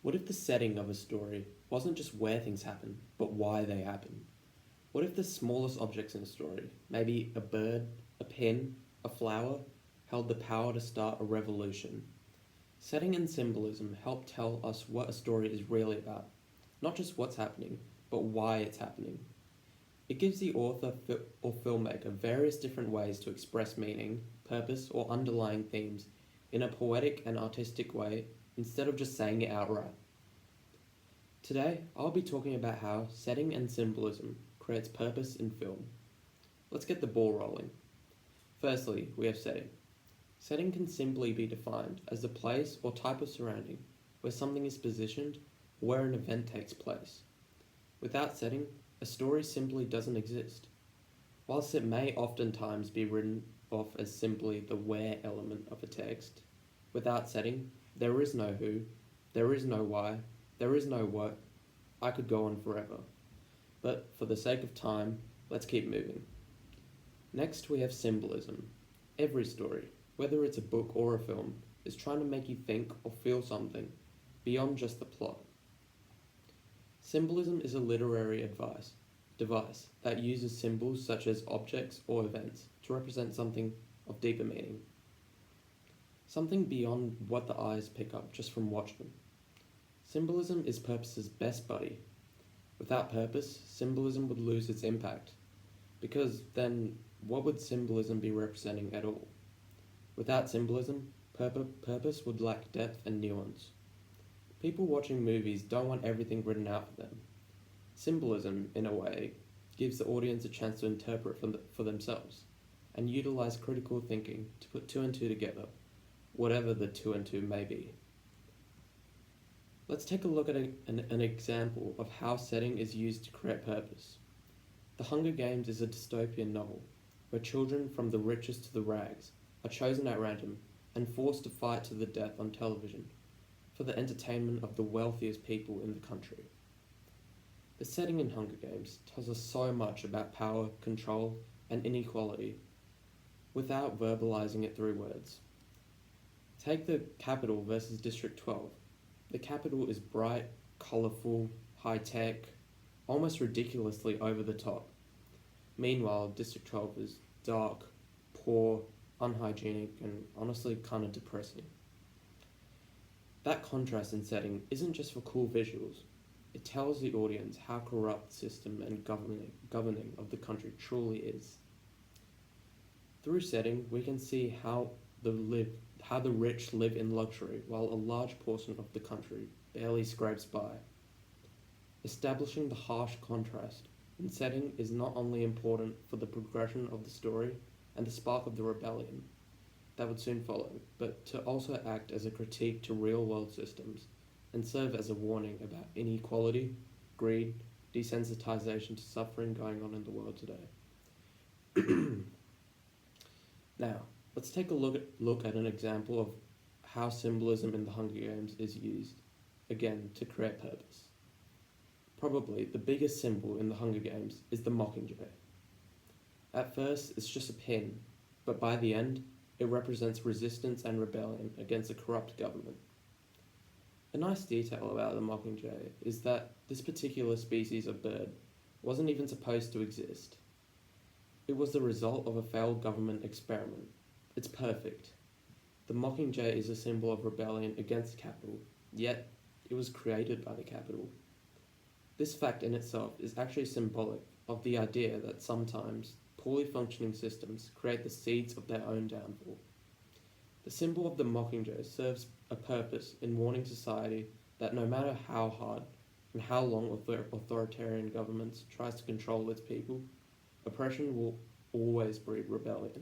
What if the setting of a story wasn't just where things happen, but why they happen? What if the smallest objects in a story, maybe a bird, a pen, a flower, held the power to start a revolution? Setting and symbolism help tell us what a story is really about, not just what's happening, but why it's happening. It gives the author or filmmaker various different ways to express meaning, purpose, or underlying themes in a poetic and artistic way instead of just saying it outright. Today, I'll be talking about how setting and symbolism creates purpose in film. Let's get the ball rolling. Firstly, we have setting. Setting can simply be defined as the place or type of surrounding where something is positioned or where an event takes place. Without setting, a story simply doesn't exist. Whilst it may oftentimes be written off as simply the where element of a text, without setting, there is no who, there is no why, there is no what. I could go on forever. But for the sake of time, let's keep moving. Next, we have symbolism. Every story, whether it's a book or a film, is trying to make you think or feel something beyond just the plot. Symbolism is a literary device that uses symbols such as objects or events to represent something of deeper meaning. Something beyond what the eyes pick up just from watching. Symbolism is purpose's best buddy. Without purpose, symbolism would lose its impact, because then what would symbolism be representing at all? Without symbolism, purpose would lack depth and nuance. People watching movies don't want everything written out for them. Symbolism, in a way, gives the audience a chance to interpret for themselves and utilize critical thinking to put two and two together, whatever the two and two may be. Let's take a look at an example of how setting is used to create purpose. The Hunger Games is a dystopian novel where children from the richest to the rags are chosen at random and forced to fight to the death on television for the entertainment of the wealthiest people in the country. The setting in Hunger Games tells us so much about power, control, and inequality without verbalizing it through words. Take the Capitol versus District 12. The Capitol is bright, colourful, high-tech, almost ridiculously over the top. Meanwhile, District 12 is dark, poor, unhygienic, and honestly kind of depressing. That contrast in setting isn't just for cool visuals. It tells the audience how corrupt the system and governing of the country truly is. Through setting, we can see how the rich live in luxury while a large portion of the country barely scrapes by. Establishing the harsh contrast in setting is not only important for the progression of the story and the spark of the rebellion that would soon follow, but to also act as a critique to real-world systems and serve as a warning about inequality, greed, desensitization to suffering going on in the world today. Now, let's take a look at an example of how symbolism in the Hunger Games is used, again, to create purpose. Probably the biggest symbol in the Hunger Games is the Mockingjay. At first, it's just a pin, but by the end, it represents resistance and rebellion against a corrupt government. A nice detail about the Mockingjay is that this particular species of bird wasn't even supposed to exist. It was the result of a failed government experiment. It's perfect. The Mockingjay is a symbol of rebellion against the Capitol, yet it was created by the Capitol. This fact in itself is actually symbolic of the idea that sometimes poorly functioning systems create the seeds of their own downfall. The symbol of the Mockingjay serves a purpose in warning society that no matter how hard and how long authoritarian governments tries to control its people, oppression will always breed rebellion.